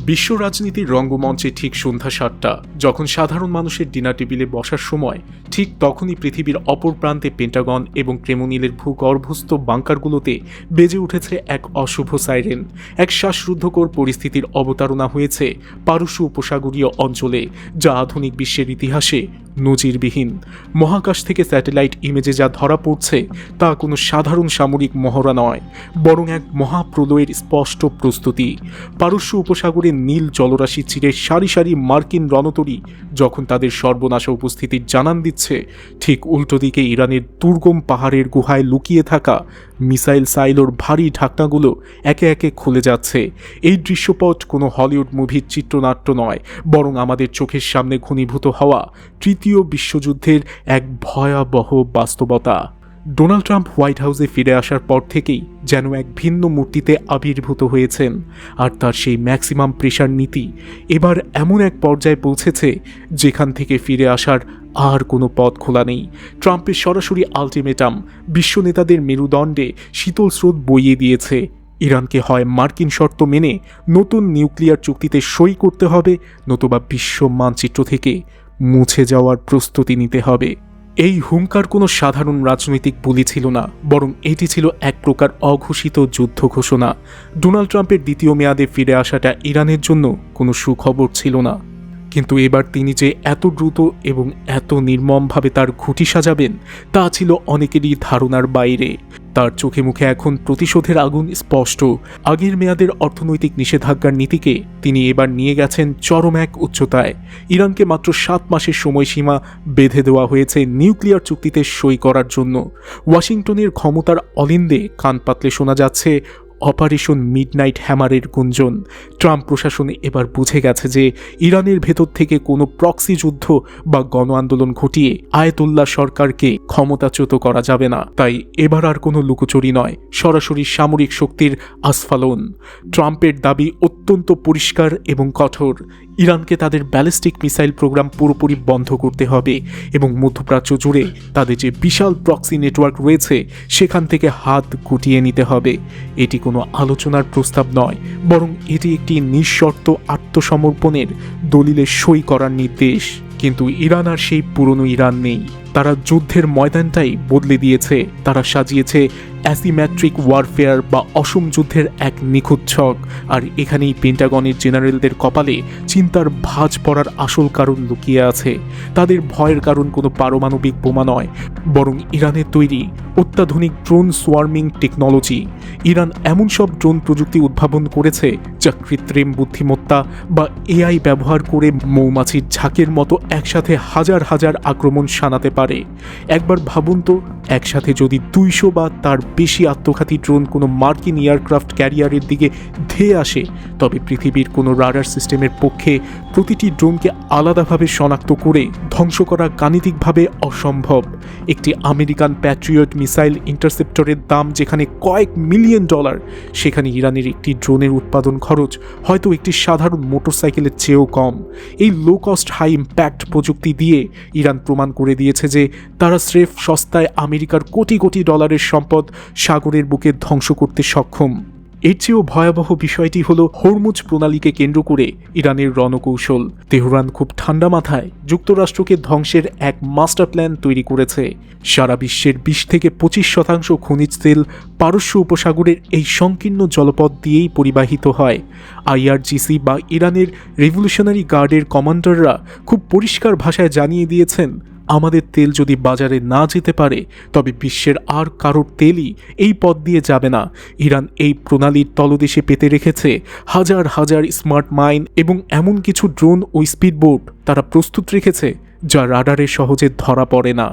বিশ্ব রাজনীতির রঙ্গমঞ্চে ঠিক সন্ধ্যা ৭টা যখন সাধারণ মানুষের ডিনার টেবিলে বসার সময় ঠিক তখনই পৃথিবীর অপর প্রান্তে পেন্টাগন এবং ক্রেমলিনের ভূগর্ভস্থ বাংকারগুলোতে বেজে উঠেছে এক অশুভ সাইরেন। এক শ্বাসরুদ্ধকর পরিস্থিতির অবতারণা হয়েছে পারস্য উপসাগরীয় অঞ্চলে, যা আধুনিক বিশ্বের ইতিহাসে নজিরবিহীন। মহাকাশ থেকে স্যাটেলাইট ইমেজে যা ধরা পড়ছে তা কোনো সাধারণ সামরিক মহড়া নয়, বরং এক মহাপ্রলয়ের স্পষ্ট প্রস্তুতি। পারস্য উপসাগরের নীল জলরাশি চিরে সারি সারি মার্কিন রণতরী যখন তাদের সর্বনাশা উপস্থিতির জানান দিচ্ছে, ঠিক উল্টো দিকে ইরানের দুর্গম পাহাড়ের গুহায় লুকিয়ে থাকা মিসাইল সাইলোর ভারী ঢাকনাগুলো একে একে খুলে যাচ্ছে। এই দৃশ্যপট কোনো হলিউড মুভির চিত্রনাট্য নয়, বরং আমাদের চোখের সামনে ঘনীভূত হওয়া তৃতীয় বিশ্বযুদ্ধের এক ভয়াবহ বাস্তবতা। ডোনাল্ড ট্রাম্প হোয়াইট হাউসে ফিরে আসার পর থেকেই যেন এক ভিন্ন মূর্তিতে আবির্ভূত হয়েছেন, আর তার সেই ম্যাক্সিমাম প্রেশার নীতি এবার এমন এক পর্যায়ে পৌঁছেছে যেখান থেকে ফিরে আসার আর কোনো পথ খোলা নেই। ট্রাম্পের সরাসরি আলটিমেটাম বিশ্ব নেতাদের মেরুদণ্ডে শীতল স্রোত বইয়ে দিয়েছে। ইরানকে হয় মার্কিন শর্ত মেনে নতুন নিউক্লিয়ার চুক্তিতে সই করতে হবে, নতুবা বিশ্ব মানচিত্র থেকে মুছে যাওয়ার প্রস্তুতি নিতে হবে। এই হুঙ্কার কোনো সাধারণ রাজনৈতিক বুলি ছিল না, বরং এটি ছিল এক প্রকার অঘোষিত যুদ্ধ ঘোষণা। ডোনাল্ড ট্রাম্পের দ্বিতীয় মেয়াদে ফিরে আসাটা ইরানের জন্য কোনো সুখবর ছিল না, কিন্তু এবার তিনি যে এত দ্রুত এবং এত নির্মমভাবে তার ঘুঁটি সাজাবেন তা ছিল অনেকেরই ধারণার বাইরে। তার চোখে মুখে এখন প্রতিশোধের আগুন স্পষ্ট। আগের মেয়াদের অর্থনৈতিক নিষেধাজ্ঞার নীতিকে তিনি এবার নিয়ে গেছেন চরম এক উচ্চতায়। ইরানকে মাত্র 7 মাসের সময়সীমা বেঁধে দেওয়া হয়েছে নিউক্লিয়ার চুক্তিতে সই করার জন্য। ওয়াশিংটনের ক্ষমতার অলিন্দে কান পাতলে শোনা যাচ্ছে অপারেশন মিডনাইট হ্যামারের গুঞ্জন। ট্রাম্প প্রশাসন এবার বুঝে গেছে যে ইরানের ভেতর থেকে কোনো প্রক্সি যুদ্ধ বা গণ আন্দোলন ঘটিয়ে আয়াতুল্লাহ সরকারকে ক্ষমতাচ্যুত করা যাবে না। তাই এবার আর কোনো লুকোচুরি নয়, সরাসরি সামরিক শক্তির আস্ফালন। ট্রাম্পের দাবি অত্যন্ত পরিষ্কার এবং কঠোর। ইরানকে তাদের ব্যালিস্টিক মিসাইল প্রোগ্রাম পুরোপুরি বন্ধ করতে হবে এবং মধ্যপ্রাচ্য জুড়ে তাদের যে বিশাল প্রক্সি নেটওয়ার্ক রয়েছে সেখান থেকে হাত গুটিয়ে নিতে হবে। এটি কোনো আলোচনার প্রস্তাব নয়, বরং এটি একটি নিঃশর্ত আত্মসমর্পণের দলিলে সই করার নির্দেশ। কিন্তু ইরান আর সেই পুরনো ইরান নেই। তারা যুদ্ধের ময়দানটাই বদলে দিয়েছে। তারা সাজিয়েছে অ্যাসিমেট্রিক ওয়ারফেয়ার বা অসম যুদ্ধের এক নিখুঁত ছক। আর এখানেই পেন্টাগনের জেনারেলদের কপালে চিন্তার ভাঁজ পড়ার আসল কারণ লুকিয়ে আছে। তাদের ভয়ের কারণ কোনো পারমাণবিক বোমা নয়, বরং ইরানের তৈরি অত্যাধুনিক ড্রোন সোয়ার্মিং টেকনোলজি। ইরান এমন সব ড্রোন প্রযুক্তি উদ্ভাবন করেছে যা কৃত্রিম বুদ্ধিমত্তা বা এআই ব্যবহার করে মৌমাছির ঝাঁকের মতো একসাথে হাজার হাজার আক্রমণ শানাতে পারে। একবার ভাবুন তো, একসাথে যদি 200 বা তার বেশি আত্মঘাতী ড্রোন কোনো মার্কিন এয়ারক্রাফট ক্যারিয়ারের দিকে ধেয়ে আসে, তবে পৃথিবীর কোনো রাডার সিস্টেমের পক্ষে প্রতিটি ড্রোনকে আলাদাভাবে শনাক্ত করে ধ্বংস করা গাণিতিকভাবে অসম্ভব। একটি আমেরিকান প্যাট্রিয়ট মিসাইল ইন্টারসেপ্টরের দাম যেখানে কয়েক মিলিয়ন ডলার, সেখানে ইরানের একটি ড্রোনের উৎপাদন খরচ হয়তো একটি সাধারণ মোটরসাইকেলের চেয়েও কম। এই লো কস্ট হাই ইম্প্যাক্ট প্রযুক্তি দিয়ে ইরান প্রমাণ করে দিয়েছে যে তারা স্রেফ সস্তায় আমেরিকার কোটি কোটি ডলারের সম্পদ সাগরের বুকে ধ্বংস করতে সক্ষম। এর চেয়েও ভয়াবহ বিষয়টি হলো হরমুজ প্রণালীকে কেন্দ্র করে ইরানের রণকৌশল। তেহরান খুব ঠান্ডা মাথায় যুক্তরাষ্ট্রকে ধ্বংসের এক মাস্টার প্ল্যান তৈরি করেছে। সারা বিশ্বের 20-25% খনিজ তেল পারস্য উপসাগরের এই সংকীর্ণ জলপথ দিয়েই পরিবাহিত হয়। IRGC বা ইরানের রেভলিউশনারি গার্ডের কমান্ডাররা খুব পরিষ্কার ভাষায় জানিয়ে দিয়েছেন, আমাদের তেল যদি বাজারে না যেতে পারে তবে বিশ্বের আর কারোর তেলই এই পথ দিয়ে যাবে না। ইরান এই প্রণালীর তলদেশে পেতে রেখেছে হাজার হাজার স্মার্ট মাইন এবং এমন কিছু ড্রোন ও স্পিডবোট তারা প্রস্তুত রেখেছে যা রাডারে সহজে ধরা পড়ে না।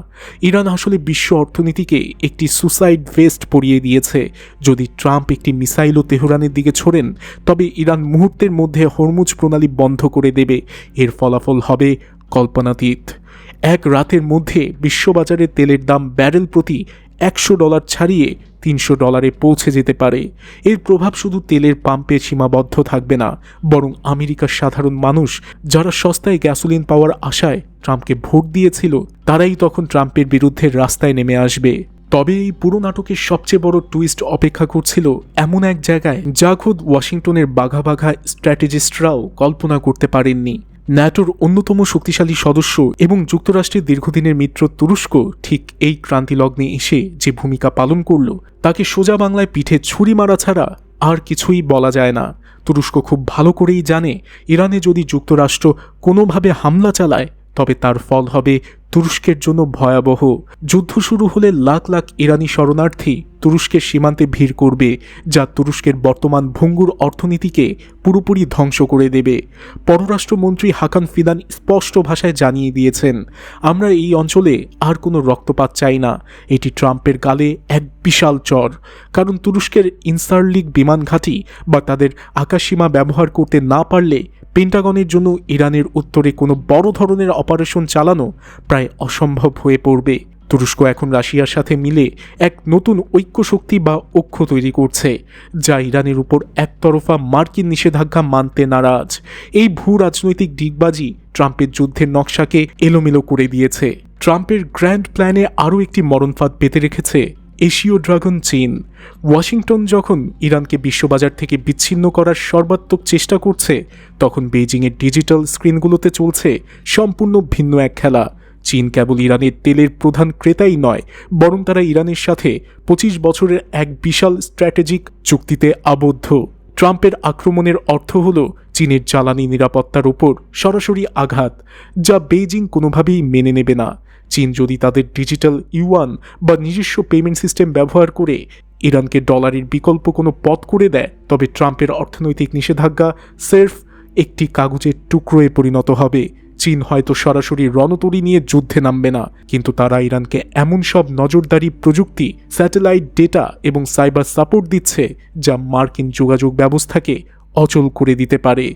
ইরান আসলে বিশ্ব অর্থনীতিকে একটি সুসাইড ভেস্ট পরিয়ে দিয়েছে। যদি ট্রাম্প একটি মিসাইলও তেহরানের দিকে ছোড়েন, তবে ইরান মুহূর্তের মধ্যে হরমুজ প্রণালী বন্ধ করে দেবে। এর ফলাফল হবে কল্পনাতীত। এক রাতের মধ্যে বিশ্ববাজারে তেলের দাম ব্যারেল প্রতি $100 ছাড়িয়ে $300 পৌঁছে যেতে পারে। এর প্রভাব শুধু তেলের পাম্পে সীমাবদ্ধ থাকবে না, বরং আমেরিকার সাধারণ মানুষ যারা সস্তায় গ্যাসোলিন পাওয়ার আশায় ট্রাম্পকে ভোট দিয়েছিল, তারাই তখন ট্রাম্পের বিরুদ্ধে রাস্তায় নেমে আসবে। তবে এই পুরো নাটকের সবচেয়ে বড় টুইস্ট অপেক্ষা করছিল এমন এক জায়গায় যা খোদ ওয়াশিংটনের বাঘা বাঘা স্ট্র্যাটেজিস্টরাও কল্পনা করতে পারেননি। ন্যাটোর অন্যতম শক্তিশালী সদস্য এবং যুক্তরাষ্ট্রের দীর্ঘদিনের মিত্র তুরস্ক ঠিক এই ক্রান্তিলগ্নে এসে যে ভূমিকা পালন করল তাকে সোজা বাংলায় পিঠে ছুরি মারা ছাড়া আর কিছুই বলা যায় না। তুরস্ক খুব ভালো করেই জানে ইরানে যদি যুক্তরাষ্ট্র কোনোভাবে হামলা চালায় তবে তার ফল হবে তুরস্কের জন্য ভয়াবহ। যুদ্ধ শুরু হলে লাখ লাখ ইরানি শরণার্থী তুরস্কের সীমান্তে ভিড় করবে, যা তুরস্কের বর্তমান ভঙ্গুর অর্থনীতিকে পুরোপুরি ধ্বংস করে দেবে। পররাষ্ট্রমন্ত্রী হাকান ফিদান স্পষ্ট ভাষায় জানিয়ে দিয়েছেন, আমরা এই অঞ্চলে আর কোনো রক্তপাত চাই না। এটি ট্রাম্পের গালে এক বিশাল চর, কারণ তুরস্কের ইনসারলিক বিমান ঘাঁটি বা তাদের আকাশসীমা ব্যবহার করতে না পারলে পেন্টাগনের জন্য ইরানের উত্তরে কোনো বড় ধরনের অপারেশন চালানো প্রায় অসম্ভব হয়ে পড়বে। তুরস্ক এখন রাশিয়ার সাথে মিলে এক নতুন ঐক্যশক্তি বা অক্ষ তৈরি করছে, যা ইরানের উপর একতরফা মার্কিন নিষেধাজ্ঞা মানতে নারাজ। এই ভূ রাজনৈতিক ডিগবাজি ট্রাম্পের যুদ্ধের নকশাকে এলোমেলো করে দিয়েছে। ট্রাম্পের গ্র্যান্ড প্ল্যানে আরও একটি মরণফাঁদ পেতে রেখেছে এশীয় ড্রাগন চীন। ওয়াশিংটন যখন ইরানকে বিশ্ববাজার থেকে বিচ্ছিন্ন করার সর্বাত্মক চেষ্টা করছে, তখন বেইজিংয়ের ডিজিটাল স্ক্রিনগুলোতে চলছে সম্পূর্ণ ভিন্ন এক খেলা। চীন কেবল ইরানের তেলের প্রধান ক্রেতাই নয়, বরং তারা ইরানের সাথে 25 বছরের এক বিশাল স্ট্র্যাটেজিক চুক্তিতে আবদ্ধ। ট্রাম্পের আক্রমণের অর্থ হল চীনের জ্বালানি নিরাপত্তার উপর সরাসরি আঘাত, যা বেইজিং কোনোভাবেই মেনে নেবে না। চীন যদি তাদের ডিজিটাল ইউয়ান বা নিজস্ব পেমেন্ট সিস্টেম ব্যবহার করে ইরানকে ডলারের বিকল্প কোনো পথ করে দেয়, তবে ট্রাম্পের অর্থনৈতিক নিষেধাজ্ঞা সের্ফ একটি কাগজের টুকরোয় পরিণত হবে। চীন হয়তো সরাসরি রণতরী নিয়ে যুদ্ধে নামবে না, কিন্তু তারা ইরানকে এমন সব নজরদারি প্রযুক্তি, স্যাটেলাইট ডেটা এবং সাইবার সাপোর্ট দিচ্ছে যা মার্কিন যোগাযোগ ব্যবস্থাকে অচল করে দিতে পারে।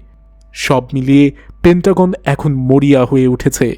সব মিলিয়ে পেন্টাগন এখন মরিয়া হয়ে উঠেছে।